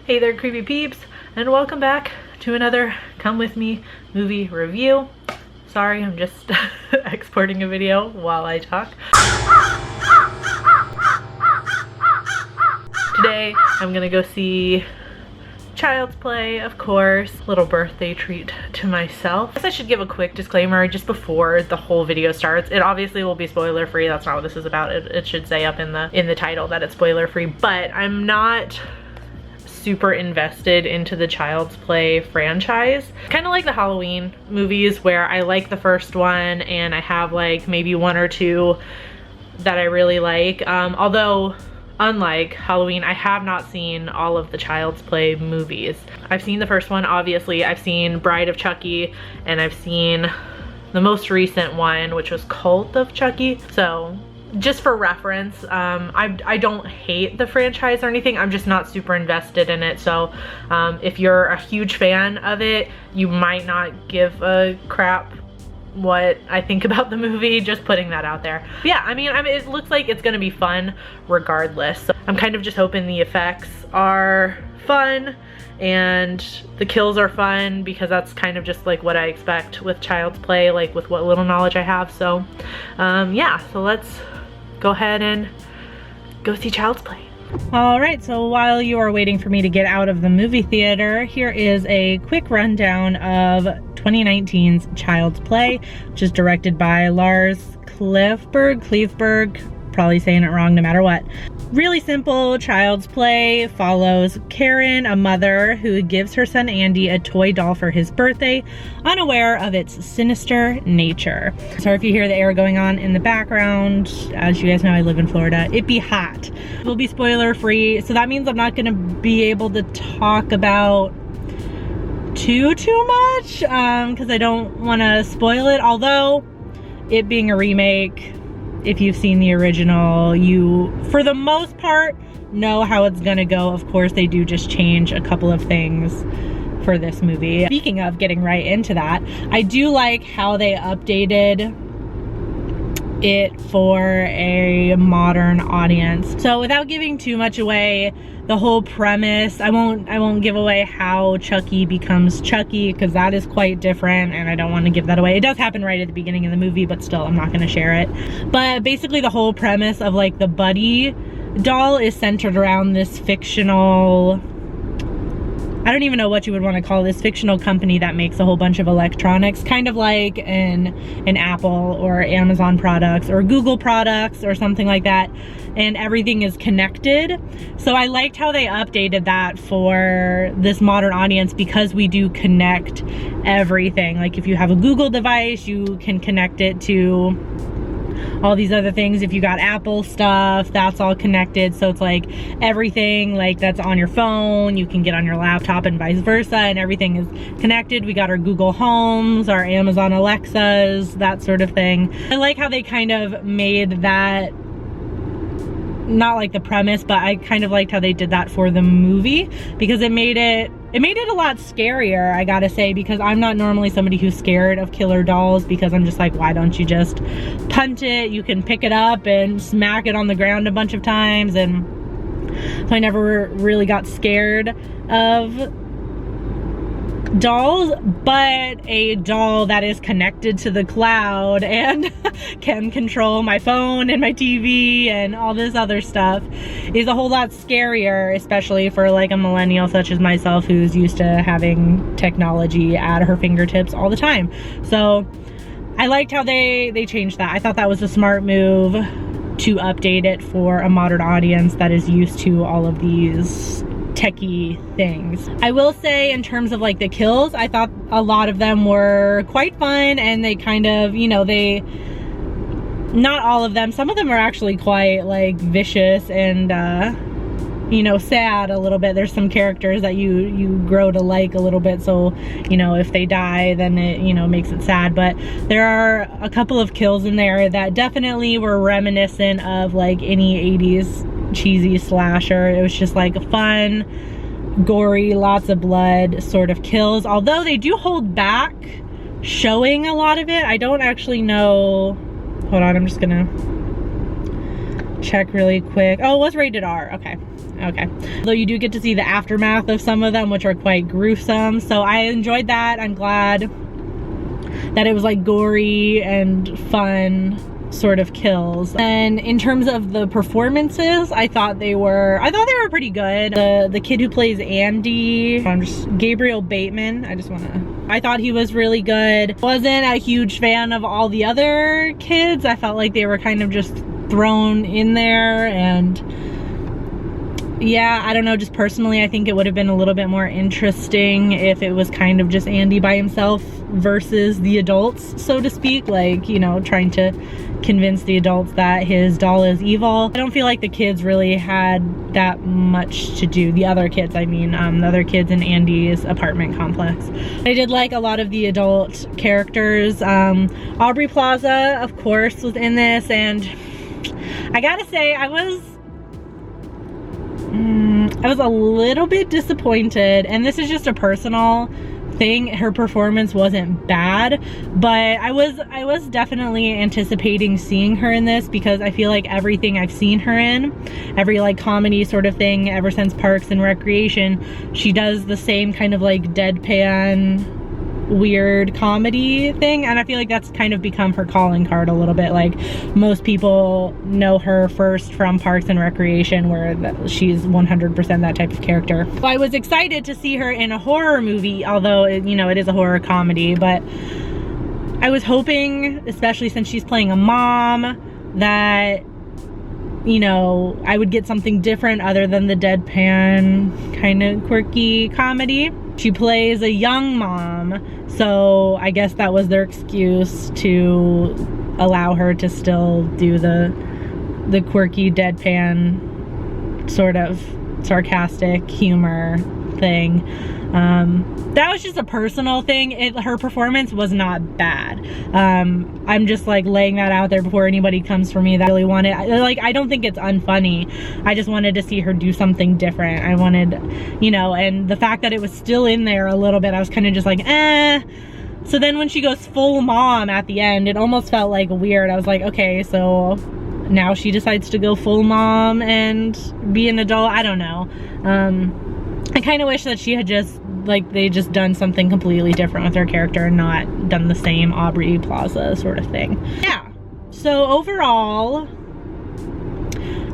Hey there, creepy peeps, and welcome back to another Come With Me movie review. Sorry, I'm just exporting a video while I talk. Today, I'm gonna go see Child's Play, of course. Little birthday treat to myself. I guess I should give a quick disclaimer just before the whole video starts. It obviously will be spoiler free. That's not what this is about. It should say up in the title that it's spoiler free, but I'm not super invested into the Child's Play franchise. Kind of like the Halloween movies, where I like the first one and I have like maybe one or two that I really like. Although unlike Halloween, I have not seen all of the Child's Play movies. I've seen the first one, obviously. I've seen Bride of Chucky, and I've seen the most recent one, which was Cult of Chucky. So just for reference, I don't hate the franchise or anything. I'm just not super invested in it. So if you're a huge fan of it, you might not give a crap what I think about the movie, just putting that out there. But yeah, I mean, it looks like it's gonna be fun regardless. So I'm kind of just hoping the effects are fun and the kills are fun, because that's kind of just like what I expect with Child's Play, like with what little knowledge I have. So yeah, so let's go ahead and go see Child's Play. All right, so while you are waiting for me to get out of the movie theater, here is a quick rundown of 2019's Child's Play, which is directed by Lars Klevberg, probably saying it wrong no matter what. Really simple. Child's Play follows Karen, a mother who gives her son Andy a toy doll for his birthday, unaware of its sinister nature. Sorry if you hear the air going on in the background. As you guys know, I live in Florida. It be hot. It will be spoiler free, so that means I'm not gonna be able to talk about too much, because I don't want to spoil it. Although, it being a remake, if you've seen the original, you, for the most part, know how it's gonna go. Of course, they do just change a couple of things for this movie. Speaking of getting right into that, I do like how they updated it for a modern audience. So without giving too much away, the whole premise, I won't give away how Chucky becomes Chucky, because that is quite different and I don't want to give that away. It does happen right at the beginning of the movie, but still, I'm not going to share it. But basically the whole premise of like the Buddy doll is centered around this fictional, I don't even know what you would want to call this, fictional company that makes a whole bunch of electronics, kind of like an Apple or Amazon products or Google products or something like that, and everything is connected. So I liked how they updated that for this modern audience, because we do connect everything. Like if you have a Google device, you can connect it to all these other things. If you got Apple stuff, that's all connected. So it's like everything like that's on your phone, you can get on your laptop and vice versa, and everything is connected. We got our Google Homes, our Amazon Alexas, that sort of thing. I like how they kind of made that, not like the premise, but I kind of liked how they did that for the movie, because it made it a lot scarier, I gotta say, because I'm not normally somebody who's scared of killer dolls, because I'm just like, why don't you just punt it? You can pick it up and smack it on the ground a bunch of times, and so I never really got scared of dolls. But a doll that is connected to the cloud and can control my phone and my TV and all this other stuff is a whole lot scarier, especially for like a millennial such as myself, who's used to having technology at her fingertips all the time. So I liked how they changed that. I thought that was a smart move to update it for a modern audience that is used to all of these techie things. I will say, in terms of like the kills, I thought a lot of them were quite fun, and they kind of, you know, not all of them, some of them are actually quite like vicious and you know, sad a little bit. There's some characters that you grow to like a little bit, so you know, if they die, then it, you know, makes it sad. But there are a couple of kills in there that definitely were reminiscent of like any 80s cheesy slasher. It was just like fun, gory, lots of blood sort of kills, although they do hold back showing a lot of it. I don't actually know, hold on, I'm just gonna check really quick. Oh, it was rated R, okay. Okay. Though you do get to see the aftermath of some of them, which are quite gruesome. So I enjoyed that. I'm glad that it was like gory and fun sort of kills. And in terms of the performances, I thought they were pretty good. The kid who plays Andy, Gabriel Bateman, I thought he was really good. Wasn't a huge fan of all the other kids. I felt like they were kind of just thrown in there, and yeah, I don't know, just personally I think it would have been a little bit more interesting if it was kind of just Andy by himself versus the adults, so to speak, like, you know, trying to convince the adults that his doll is evil. I don't feel like the kids really had that much to do. The other kids, I mean, the other kids in Andy's apartment complex. I did like a lot of the adult characters. Aubrey Plaza, of course, was in this, and I gotta say, I was a little bit disappointed, and this is just a personal thing. Her performance wasn't bad, but I was definitely anticipating seeing her in this, because I feel like everything I've seen her in, every like comedy sort of thing ever since Parks and Recreation, she does the same kind of like deadpan weird comedy thing, and I feel like that's kind of become her calling card a little bit. Like, most people know her first from Parks and Recreation, where she's 100% that type of character. So I was excited to see her in a horror movie, although you know, it is a horror comedy, but I was hoping, especially since she's playing a mom, that, you know, I would get something different other than the deadpan kind of quirky comedy. She plays a young mom, so I guess that was their excuse to allow her to still do the quirky deadpan sort of sarcastic humor thing. That was just a personal thing. Her performance was not bad. I'm just like laying that out there before anybody comes for me that really wanted, like, I don't think it's unfunny. I just wanted to see her do something different. I wanted, you know, and the fact that it was still in there a little bit, I was kind of just like, eh. So then when she goes full mom at the end, it almost felt like weird. I was like, okay, so now she decides to go full mom and be an adult. I don't know. I kind of wish that she had just, like, they just done something completely different with her character and not done the same Aubrey Plaza sort of thing. Yeah, so overall,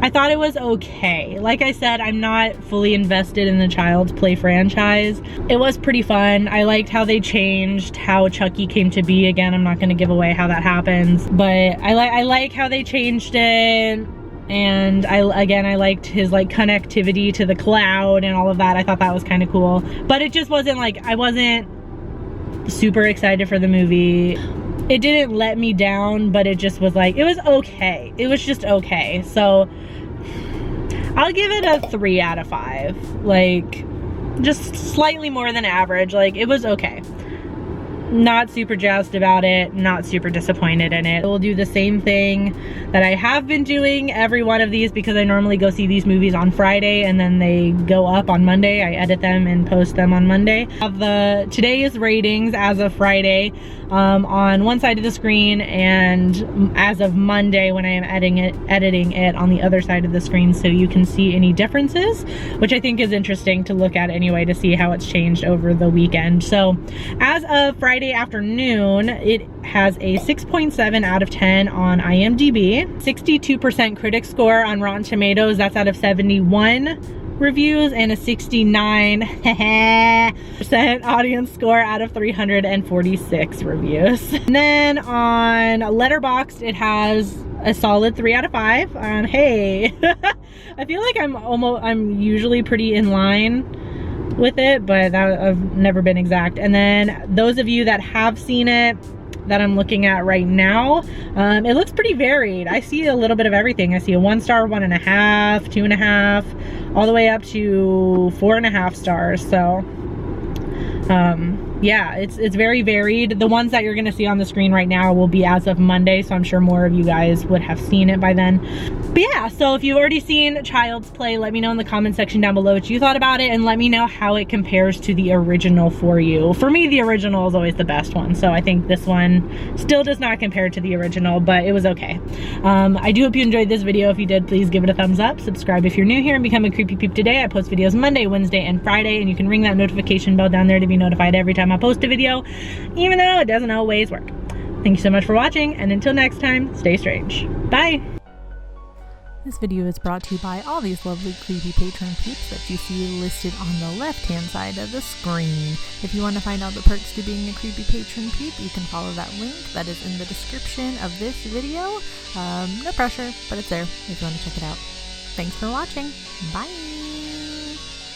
I thought it was okay. Like I said, I'm not fully invested in the Child's Play franchise. It was pretty fun. I liked how they changed how Chucky came to be. Again, I'm not going to give away how that happens, but I like how they changed it. And I liked his like connectivity to the cloud and all of that. I thought that was kind of cool, but it just wasn't like, I wasn't super excited for the movie. It didn't let me down, but it just was like, it was okay. It was just okay. So I'll give it a 3 out of 5. Like, just slightly more than average. Like, it was okay. Not super jazzed about it, not super disappointed in it. We'll do the same thing that I have been doing every one of these, because I normally go see these movies on Friday and then they go up on Monday. I edit them and post them on Monday. I have today's ratings as of Friday on one side of the screen, and as of Monday when I am editing it on the other side of the screen, so you can see any differences, which I think is interesting to look at anyway, to see how it's changed over the weekend. So as of Friday afternoon, it has a 6.7 out of 10 on IMDb, 62% critic score on Rotten Tomatoes, that's out of 71 reviews, and a 69% audience score out of 346 reviews. And then on Letterboxd, it has a solid 3 out of 5. Hey, I feel like I'm usually pretty in line with it, but I've never been exact. And then those of you that have seen it, that I'm looking at right now, it looks pretty varied. I see a little bit of everything. I see a 1 star, 1.5, 2.5, all the way up to 4.5 stars. So yeah, it's very varied. The ones that you're gonna see on the screen right now will be as of Monday, so I'm sure more of you guys would have seen it by then. But yeah, so if you've already seen Child's Play, let me know in the comment section down below what you thought about it, and let me know how it compares to the original for you. For me, the original is always the best one, so I think this one still does not compare to the original, but it was okay. I do hope you enjoyed this video. If you did, please give it a thumbs up, subscribe if you're new here, and become a Creepy Peep today. I post videos Monday, Wednesday, and Friday, and you can ring that notification bell down there to be notified every time I post a video, even though it doesn't always work. Thank you so much for watching, and until next time, stay strange. Bye! This video is brought to you by all these lovely creepy patron peeps that you see listed on the left-hand side of the screen. If you want to find out the perks to being a creepy patron peep, you can follow that link that is in the description of this video. No pressure, but it's there if you want to check it out. Thanks for watching. Bye!